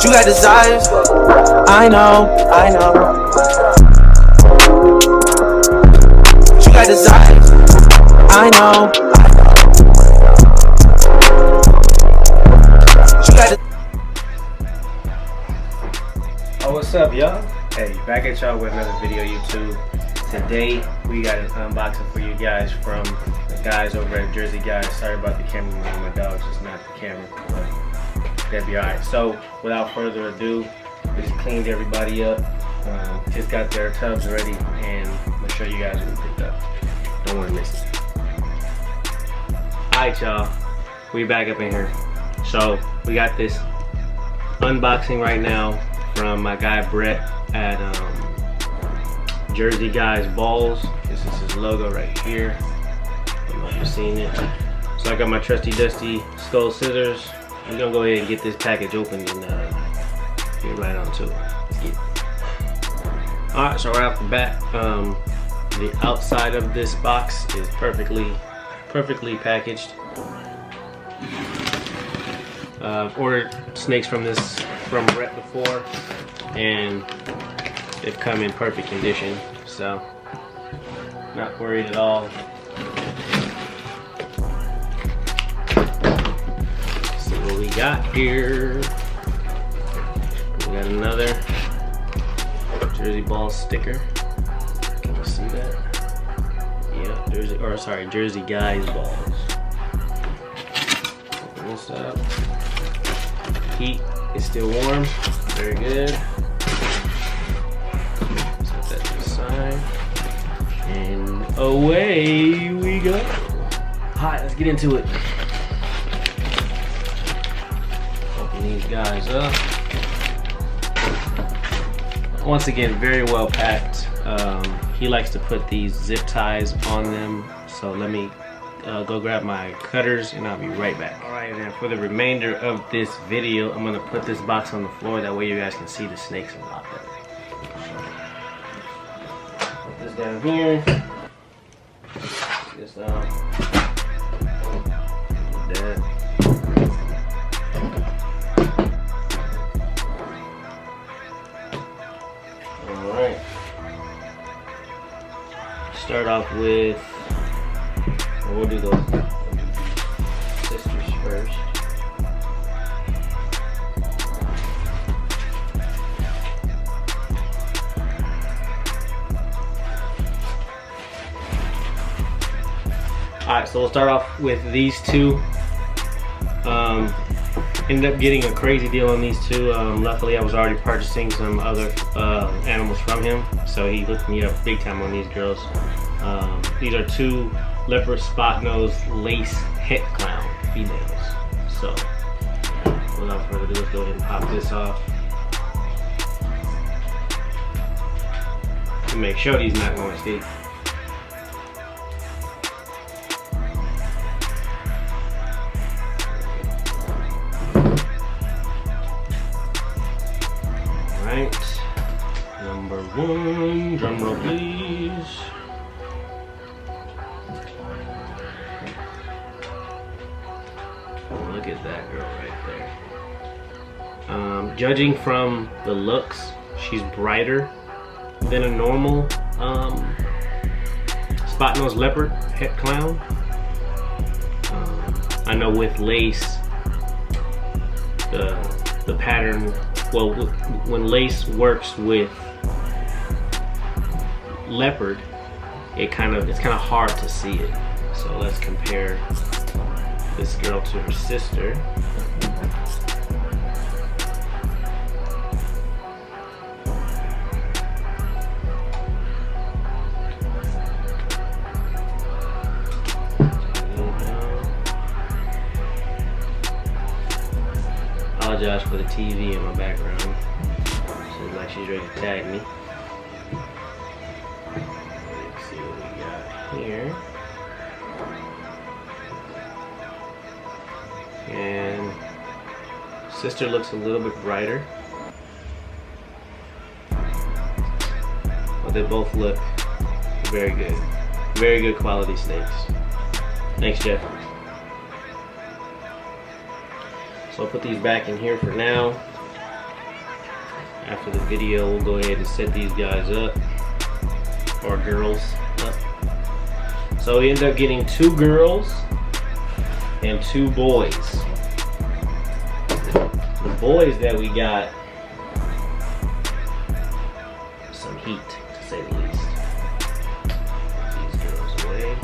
You got desires, I know. You got desires, I know. You got. Oh, what's up, y'all? Hey, back at y'all with another video, YouTube. Today we got an unboxing for you guys from the guys over at Jersey Guys. Sorry about the cameraman, my dog's just not the camera, but that'd be alright. So without further ado, we just cleaned everybody up, just got their tubs ready, and I'm gonna show you guys what we picked up. Don't want to miss it. Alright, y'all, we back up in here. So we got this unboxing right now from my guy Brett at Jersey Guys Balls. This is his logo right here. I don't know if you've seen it. So I got my trusty dusty skull scissors. We're gonna go ahead and get this package open and get right on to it. Let's get it. Alright, so right off the bat, the outside of this box is perfectly packaged. Ordered snakes from Brett before, and they've come in perfect condition, so not worried at all. Let's see what we got here. We got another Jersey Balls sticker. Can you see that? Yeah, Jersey Guys Balls. Open this up. Heat is still warm. Very good. Set that to the side. And away we go. Alright, let's get into it. Open these guys up. Once again, very well packed. He likes to put these zip ties on them. So let me go grab my cutters and I'll be right back. Alright, and for the remainder of this video, I'm going to put this box on the floor. That way you guys can see the snakes a lot better. Put this down here. This out. That. Alright. Start off with, we'll do those sisters first. Alright, so we'll start off with these two. Ended up getting a crazy deal on these two. Luckily, I was already purchasing some other animals from him, so he hooked me up big time on these girls. These are two leopard spot nose lace het clown females. So without further ado, let's go ahead and pop this off. To make sure these not going to stick. Alright, number one, drum roll please. Look at that girl right there. Judging from the looks, she's brighter than a normal spot nose leopard het clown. I know with lace, the pattern, well, when lace works with leopard, it's kind of hard to see it. So let's compare this girl to her sister. Apologize for the TV in my background. Seems like she's ready to tag me. Let's see what we got here. And sister looks a little bit brighter, but they both look very good quality snakes. Thanks, Jeff. So I'll put these back in here for now. after the video, we'll go ahead and set these guys up, or girls up. So we ended up getting 2 girls and 2 boys. The boys that we got, some heat to say the least. These girls away.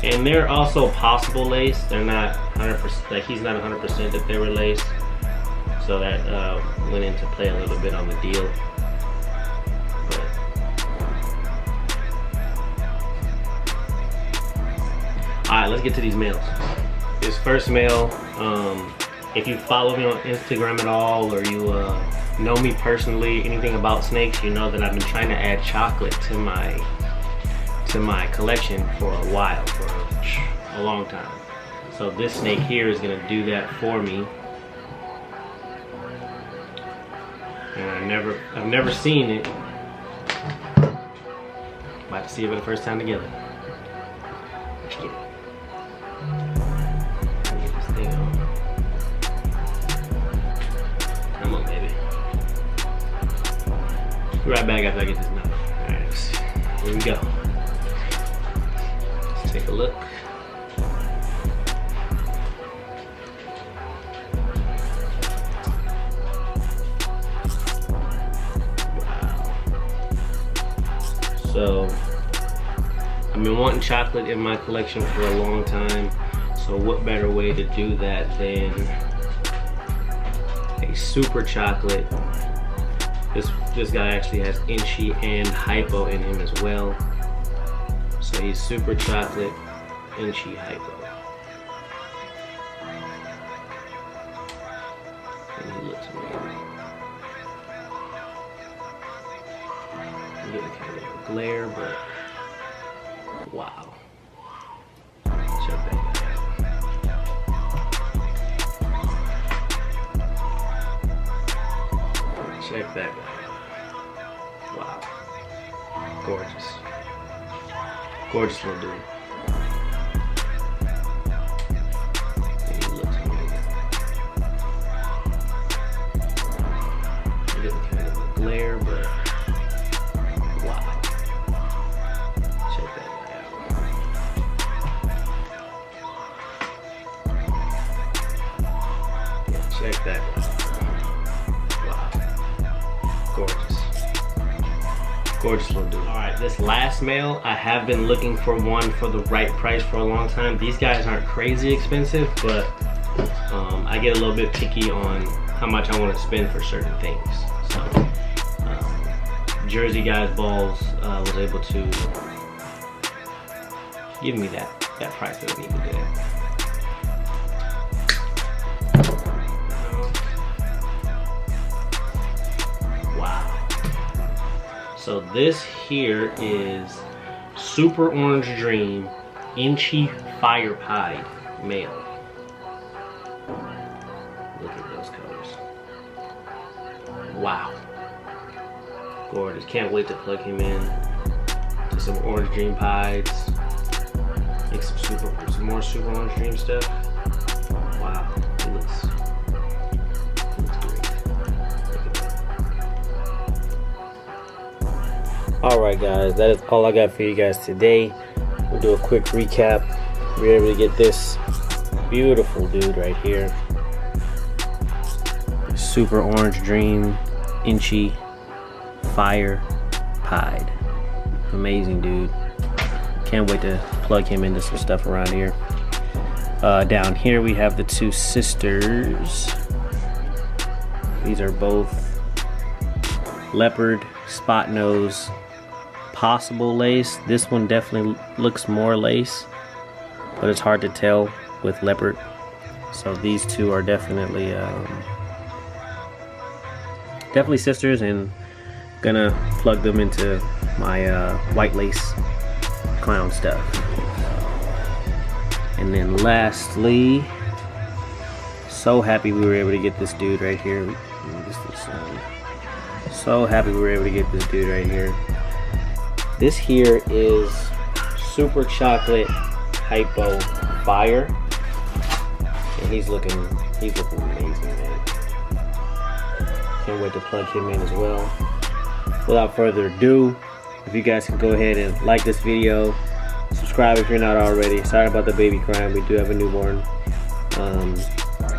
And they're also possible lace. They're not 100%, like he's not 100% that they were laced. So that went into play a little bit on the deal. Alright, let's get to these males. This first male, if you follow me on Instagram at all, or you know me personally, anything about snakes, you know that I've been trying to add chocolate to my collection for a while, for a long time. So this snake here is gonna do that for me. And I've never seen it. About to see it for the first time together. Let's get it. Get this thing on. Come on, baby. Be right back after I get this nut. Alright, here we go. Let's take a look. So I've been wanting chocolate in my collection for a long time, so what better way to do that than a super chocolate. This guy actually has Inchi and Hypo in him as well, so he's super chocolate, Inchi, Hypo, and he looks amazing. I'm getting kind of a glare, but wow. Check that guy out. Check that guy out. Wow. Gorgeous. Gorgeous little dude. And he looks amazing. I'm getting kind of a glare, but wow. Check that guy out. Yeah, check that guy out. Wow. Gorgeous. Gorgeous little dude. Alright, this last male, I have been looking for one for the right price for a long time. These guys aren't crazy expensive, but I get a little bit picky on how much I want to spend for certain things. So, Jersey Guys Balls was able to give me that price that I needed today. Wow. So this here is Super Orange Dream Inchi Fire Pied male. Look at those colors. Wow. Gorgeous. Can't wait to plug him in to some Orange Dream Pieds. Make some more Super Orange Dream stuff. Wow. It looks great. Look at that. Alright guys, that is all I got for you guys today. We'll do a quick recap. We were able to get this beautiful dude right here. Super Orange Dream Inchi Fire Pied. Amazing dude. Can't wait to plug him into some stuff around here. Down here we have the 2 sisters. These are both leopard spot nose possible lace. This one definitely looks more lace, but it's hard to tell with leopard. So these 2 are definitely sisters, and gonna plug them into my white lace clown stuff. And then lastly, so happy we were able to get this dude right here. So happy we were able to get this dude right here. This here is Super Chocolate Hypo Fire, and he's looking amazing, man. can't wait to plug him in as well. Without further ado, if you guys can go ahead and like this video, subscribe if you're not already. Sorry about the baby crying. We do have a newborn.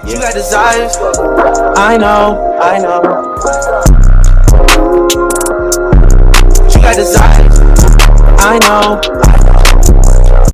You got desires. I know. You got desires. I know.